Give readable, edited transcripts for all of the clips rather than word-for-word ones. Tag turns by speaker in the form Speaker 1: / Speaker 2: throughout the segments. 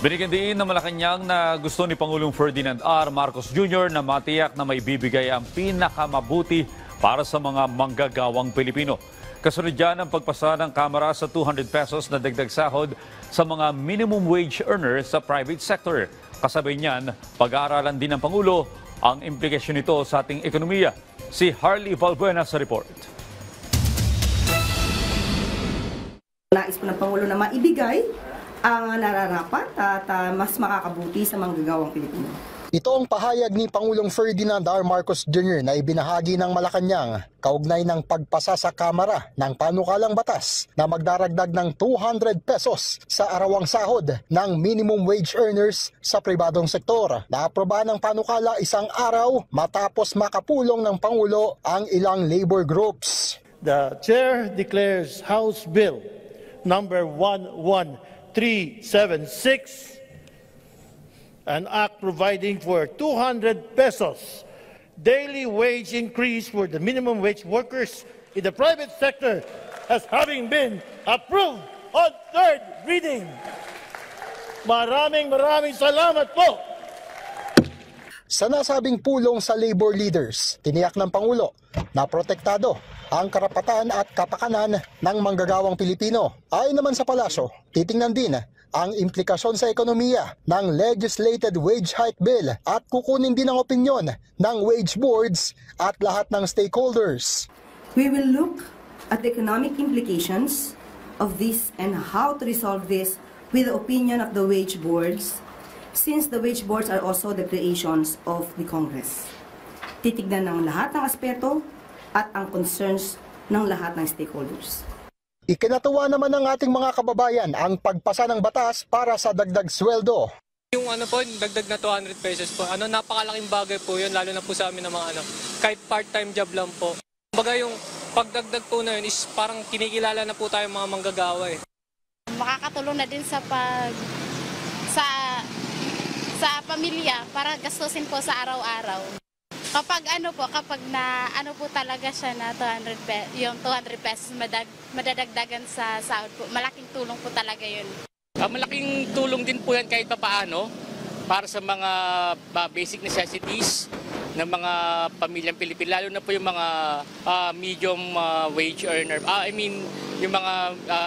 Speaker 1: Binigyan din ng Malacanang na gusto ni Pangulong Ferdinand R. Marcos Jr. na matiyak na may bibigay ang pinakamabuti para sa mga manggagawang Pilipino. Kasunod dyan ang pagpasa ng Kamara sa 200 pesos na dagdag sahod sa mga minimum wage earners sa private sector. Kasabay niyan, pag-aaralan din ng Pangulo ang implikasyon nito sa ating ekonomiya. Si Harley Valbuena sa report.
Speaker 2: Nais po ng Pangulo na maibigay ang nararapat at mas makakabuti sa manggagawang Pilipino.
Speaker 3: Ito ang pahayag ni Pangulong Ferdinand R. Marcos Jr. na ibinahagi ng Malacanang kaugnay ng pagpasa sa Kamara ng panukalang batas na magdaragdag ng 200 pesos sa arawang sahod ng minimum wage earners sa pribadong sektor. Naaprobahan ng panukala isang araw matapos makapulong ng Pangulo ang ilang labor groups.
Speaker 4: The Chair declares House Bill number 11376, an act providing for 200 pesos daily wage increase for the minimum wage workers in the private sector as having been approved on third reading. Maraming salamat po.
Speaker 3: Sa nasabing pulong sa labor leaders, tiniyak ng Pangulo na protektado ang karapatan at kapakanan ng manggagawang Pilipino. Ayon naman sa palasyo, titingnan din ang implikasyon sa ekonomiya ng legislated wage hike bill at kukunin din ang opinyon ng wage boards at lahat ng stakeholders.
Speaker 2: We will look at the economic implications of this and how to resolve this with the opinion of the wage boards, since the wage boards are also the creations of the Congress. Titignan ng lahat ng aspeto at ang concerns ng lahat ng stakeholders.
Speaker 3: Ikinatuwa naman ng ating mga kababayan ang pagpasa ng batas para sa dagdag sweldo.
Speaker 5: Yung dagdag na 200 pesos po, napakalaking bagay po yun, lalo na po sa amin ng mga kahit part-time job lang po. Kumbaga yung pagdagdag po na yun is parang kinikilala na po tayo mga manggagawa eh.
Speaker 6: Makakatulong na din sa pamilya para gastusin po sa araw-araw. Kapag po talaga siya na 200 pesos madadagdagan sa sahod po, malaking tulong po talaga yun.
Speaker 7: Malaking tulong din po yan kahit paano para sa mga basic necessities ng mga pamilyang Pilipino, lalo na po yung mga medium wage earner, yung mga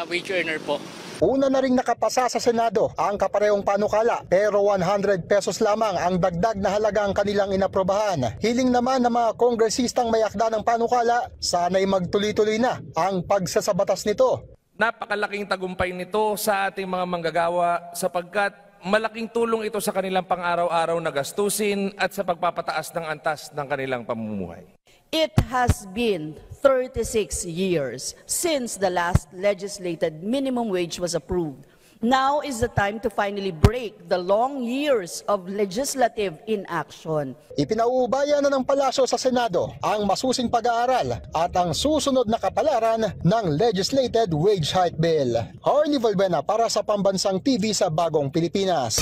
Speaker 7: wage earner po.
Speaker 3: Una na ring nakapasa sa Senado ang kaparehong panukala pero 100 pesos lamang ang dagdag na halagang kanilang inaprobahan. Hiling naman ng mga kongresistang may akda ng panukala, sana'y magtuloy-tuloy na ang pagsasabatas nito.
Speaker 8: Napakalaking tagumpay nito sa ating mga manggagawa sapagkat malaking tulong ito sa kanilang pang-araw-araw na gastusin at sa pagpapataas ng antas ng kanilang pamumuhay.
Speaker 9: It has been 36 years since the last legislated minimum wage was approved. Now is the time to finally break the long years of legislative inaction.
Speaker 3: Ipinauubaya na ng palasyo sa Senado ang masusing pag-aaral at ang susunod na kapalaran ng legislated wage hike bill. Harley Valbuena para sa Pambansang TV sa Bagong Pilipinas.